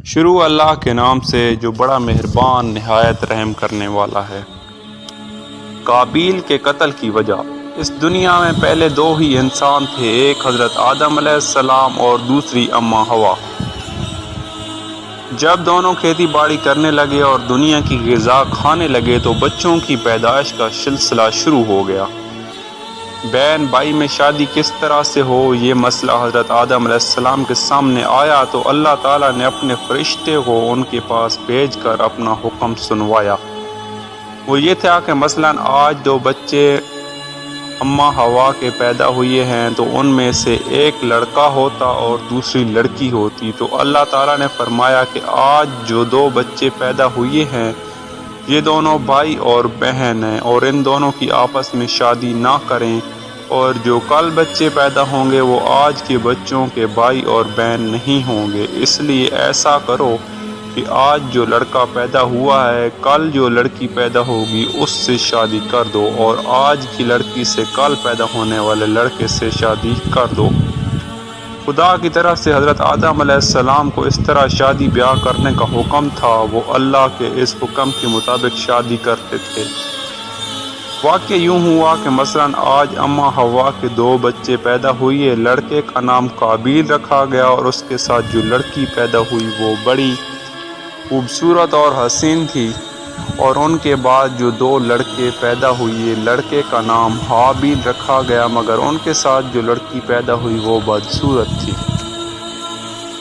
شروع اللہ کے نام سے جو بڑا مہربان نہایت رحم کرنے والا ہے۔ قابیل کے قتل کی وجہ۔ اس دنیا میں پہلے دو ہی انسان تھے، ایک حضرت آدم علیہ السلام اور دوسری اماں حوا۔ جب دونوں کھیتی باڑی کرنے لگے اور دنیا کی غذا کھانے لگے تو بچوں کی پیدائش کا سلسلہ شروع ہو گیا۔ بہن بھائی میں شادی کس طرح سے ہو، یہ مسئلہ حضرت آدم علیہ السلام کے سامنے آیا تو اللہ تعالیٰ نے اپنے فرشتے کو ان کے پاس بھیج کر اپنا حکم سنوایا۔ وہ یہ تھا کہ مثلاً آج دو بچے اماں حوا کے پیدا ہوئے ہیں تو ان میں سے ایک لڑکا ہوتا اور دوسری لڑکی ہوتی، تو اللہ تعالیٰ نے فرمایا کہ آج جو دو بچے پیدا ہوئے ہیں یہ دونوں بھائی اور بہن ہیں، اور ان دونوں کی آپس میں شادی نہ کریں، اور جو کل بچے پیدا ہوں گے وہ آج کے بچوں کے بھائی اور بہن نہیں ہوں گے۔ اس لیے ایسا کرو کہ آج جو لڑکا پیدا ہوا ہے کل جو لڑکی پیدا ہوگی اس سے شادی کر دو، اور آج کی لڑکی سے کل پیدا ہونے والے لڑکے سے شادی کر دو۔ خدا کی طرف سے حضرت آدم علیہ السلام کو اس طرح شادی بیاہ کرنے کا حکم تھا، وہ اللہ کے اس حکم کے مطابق شادی کرتے تھے۔ واقعہ یوں ہوا کہ مثلاً آج اماں حوا کے دو بچے پیدا ہوئے، لڑکے کا نام قابیل رکھا گیا اور اس کے ساتھ جو لڑکی پیدا ہوئی وہ بڑی خوبصورت اور حسین تھی، اور ان کے بعد جو دو لڑکے پیدا ہوئے، لڑکے کا نام حابیل رکھا گیا، مگر ان کے ساتھ جو لڑکی پیدا ہوئی وہ بدصورت تھی۔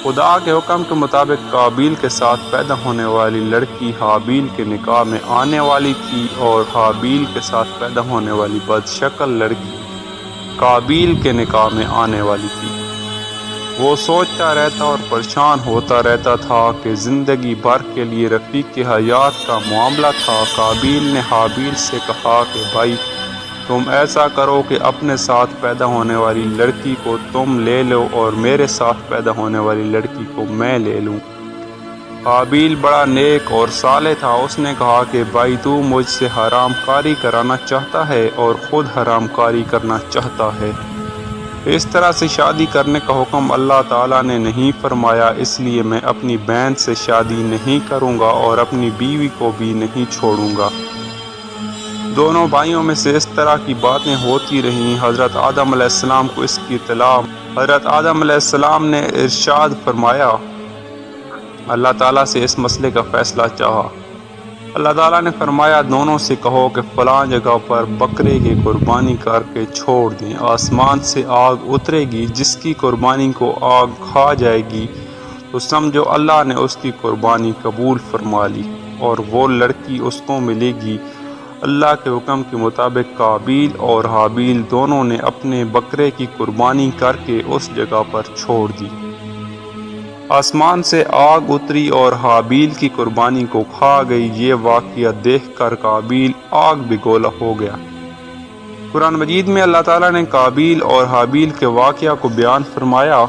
خدا کے حکم کے مطابق قابیل کے ساتھ پیدا ہونے والی لڑکی حابیل کے نکاح میں آنے والی تھی، اور حابیل کے ساتھ پیدا ہونے والی بدشکل لڑکی قابیل کے نکاح میں آنے والی تھی۔ وہ سوچتا رہتا اور پریشان ہوتا رہتا تھا کہ زندگی بھر کے لیے رفیق حیات کا معاملہ تھا۔ قابیل نے حابیل سے کہا کہ بھائی تم ایسا کرو کہ اپنے ساتھ پیدا ہونے والی لڑکی کو تم لے لو اور میرے ساتھ پیدا ہونے والی لڑکی کو میں لے لوں۔ حابیل بڑا نیک اور صالح تھا، اس نے کہا کہ بھائی تو مجھ سے حرام کاری کرانا چاہتا ہے اور خود حرام کاری کرنا چاہتا ہے۔ اس طرح سے شادی کرنے کا حکم اللہ تعالیٰ نے نہیں فرمایا، اس لیے میں اپنی بہن سے شادی نہیں کروں گا اور اپنی بیوی کو بھی نہیں چھوڑوں گا۔ دونوں بھائیوں میں سے اس طرح کی باتیں ہوتی رہیں۔ حضرت آدم علیہ السلام کو اس کی اطلاع حضرت آدم علیہ السلام نے ارشاد فرمایا، اللہ تعالیٰ سے اس مسئلے کا فیصلہ چاہا۔ اللہ تعالیٰ نے فرمایا دونوں سے کہو کہ فلاں جگہ پر بکرے کی قربانی کر کے چھوڑ دیں، آسمان سے آگ اترے گی، جس کی قربانی کو آگ کھا جائے گی تو سمجھو اللہ نے اس کی قربانی قبول فرما لی، اور وہ لڑکی اس کو ملے گی۔ اللہ کے حکم کے مطابق قابیل اور حابیل دونوں نے اپنے بکرے کی قربانی کر کے اس جگہ پر چھوڑ دی۔ آسمان سے آگ اتری اور حابیل کی قربانی کو کھا گئی۔ یہ واقعہ دیکھ کر قابیل آگ بگولا ہو گیا۔ قرآن مجید میں اللہ تعالیٰ نے قابیل اور حابیل کے واقعہ کو بیان فرمایا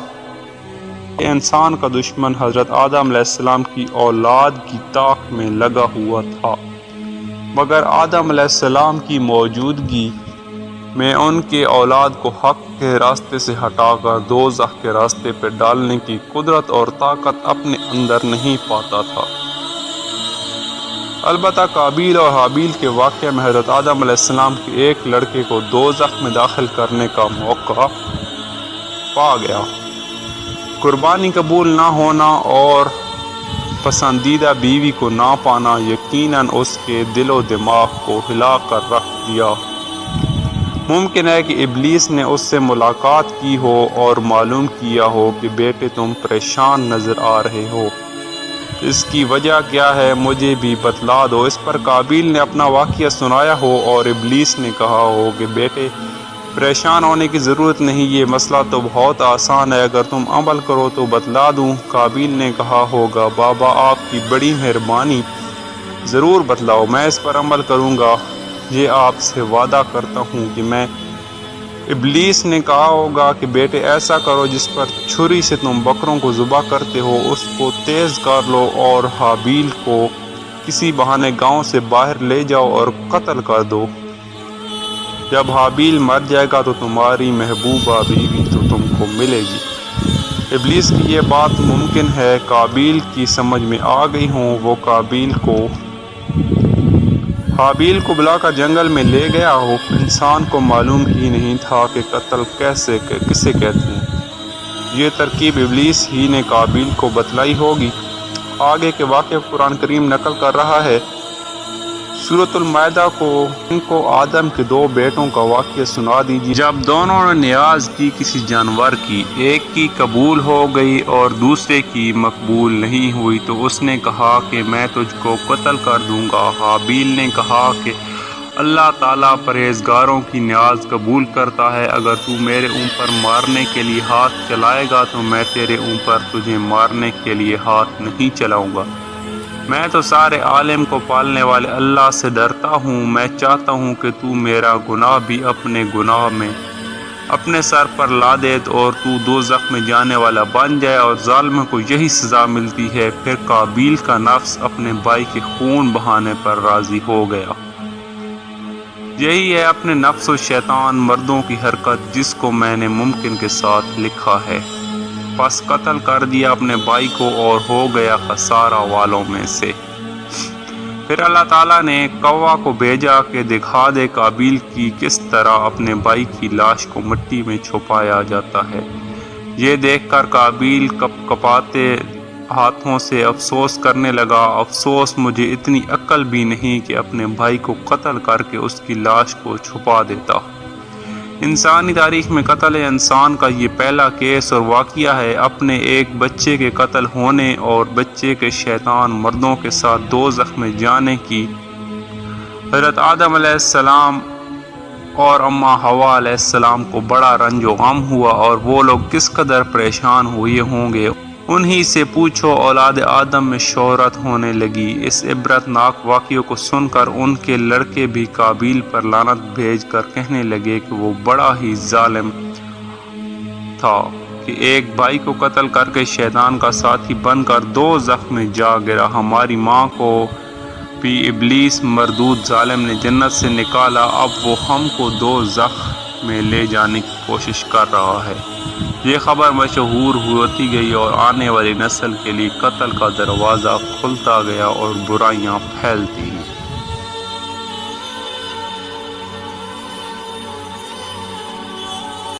کہ انسان کا دشمن حضرت آدم علیہ السلام کی اولاد کی طاق میں لگا ہوا تھا، مگر آدم علیہ السلام کی موجودگی میں ان کے اولاد کو حق کے راستے سے ہٹا کر دوزخ کے راستے پر ڈالنے کی قدرت اور طاقت اپنے اندر نہیں پاتا تھا۔ البتہ قابیل اور حابیل کے واقعے میں حضرت آدم علیہ السلام کے ایک لڑکے کو دوزخ میں داخل کرنے کا موقع پا گیا۔ قربانی قبول نہ ہونا اور پسندیدہ بیوی کو نہ پانا یقیناً اس کے دل و دماغ کو ہلا کر رکھ دیا۔ ممکن ہے کہ ابلیس نے اس سے ملاقات کی ہو اور معلوم کیا ہو کہ بیٹے تم پریشان نظر آ رہے ہو، اس کی وجہ کیا ہے مجھے بھی بتلا دو۔ اس پر قابیل نے اپنا واقعہ سنایا ہو اور ابلیس نے کہا ہو کہ بیٹے پریشان ہونے کی ضرورت نہیں، یہ مسئلہ تو بہت آسان ہے، اگر تم عمل کرو تو بتلا دوں۔ قابیل نے کہا ہوگا بابا آپ کی بڑی مہربانی، ضرور بتلاؤ، میں اس پر عمل کروں گا، یہ آپ سے وعدہ کرتا ہوں کہ میں۔ ابلیس نے کہا ہوگا کہ بیٹے ایسا کرو، جس پر چھری سے تم بکروں کو ذبح کرتے ہو اس کو تیز کر لو اور حابیل کو کسی بہانے گاؤں سے باہر لے جاؤ اور قتل کر دو۔ جب حابیل مر جائے گا تو تمہاری محبوبہ بیوی تو تم کو ملے گی۔ ابلیس کی یہ بات ممکن ہے قابیل کی سمجھ میں آ گئی ہوں۔ وہ حابیل کو بلا کر جنگل میں لے گیا ہو۔ انسان کو معلوم ہی نہیں تھا کہ قتل کسے کہتے ہیں۔ یہ ترکیب ابلیس ہی نے قابیل کو بتلائی ہوگی۔ آگے کے واقعے قرآن کریم نقل کر رہا ہے۔ سورۃ المائدہ ان کو آدم کے 2 بیٹوں کا واقعہ سنا دیجیے۔ جب دونوں نے نیاز کی کسی جانور کی، ایک کی قبول ہو گئی اور دوسرے کی مقبول نہیں ہوئی، تو اس نے کہا کہ میں تجھ کو قتل کر دوں گا۔ حابیل نے کہا کہ اللہ تعالیٰ پرہیزگاروں کی نیاز قبول کرتا ہے۔ اگر تو میرے اوپر مارنے کے لیے ہاتھ چلائے گا تو میں تیرے اوپر تجھے مارنے کے لیے ہاتھ نہیں چلاؤں گا۔ میں تو سارے عالم کو پالنے والے اللہ سے ڈرتا ہوں۔ میں چاہتا ہوں کہ تو میرا گناہ بھی اپنے گناہ میں اپنے سر پر لا دے اور تو دوزخ میں جانے والا بن جائے، اور ظالم کو یہی سزا ملتی ہے۔ پھر قابیل کا نفس اپنے بھائی کے خون بہانے پر راضی ہو گیا۔ یہی ہے اپنے نفس و شیطان مردوں کی حرکت، جس کو میں نے ممکن کے ساتھ لکھا ہے۔ پس قتل کر دیا اپنے بھائی کو اور ہو گیا خسارہ والوں میں سے۔ پھر اللہ تعالیٰ نے کوا کو بھیجا کہ دکھا دے قابیل کی کس طرح اپنے بھائی کی لاش کو مٹی میں چھپایا جاتا ہے۔ یہ دیکھ کر قابیل کپاتے ہاتھوں سے افسوس کرنے لگا، افسوس مجھے اتنی عقل بھی نہیں کہ اپنے بھائی کو قتل کر کے اس کی لاش کو چھپا دیتا۔ انسانی تاریخ میں قتل انسان کا یہ پہلا کیس اور واقعہ ہے۔ اپنے ایک بچے کے قتل ہونے اور بچے کے شیطان مردوں کے ساتھ دوزخ میں جانے کی حضرت آدم علیہ السلام اور اماں حوا علیہ السلام کو بڑا رنج و غم ہوا، اور وہ لوگ کس قدر پریشان ہوئے ہوں گے انہی سے پوچھو۔ اولاد آدم میں شہرت ہونے لگی۔ اس عبرت ناک واقعے کو سن کر ان کے لڑکے بھی قابیل پر لعنت بھیج کر کہنے لگے کہ وہ بڑا ہی ظالم تھا کہ ایک بھائی کو قتل کر کے شیطان کا ساتھی بن کر دوزخ میں جا گرا۔ ہماری ماں کو بھی ابلیس مردود ظالم نے جنت سے نکالا، اب وہ ہم کو دوزخ میں لے جانے کی کوشش کر رہا ہے۔ یہ خبر مشہور ہوتی گئی اور آنے والی نسل کے لیے قتل کا دروازہ کھلتا گیا اور برائیاں پھیلتی گئیں۔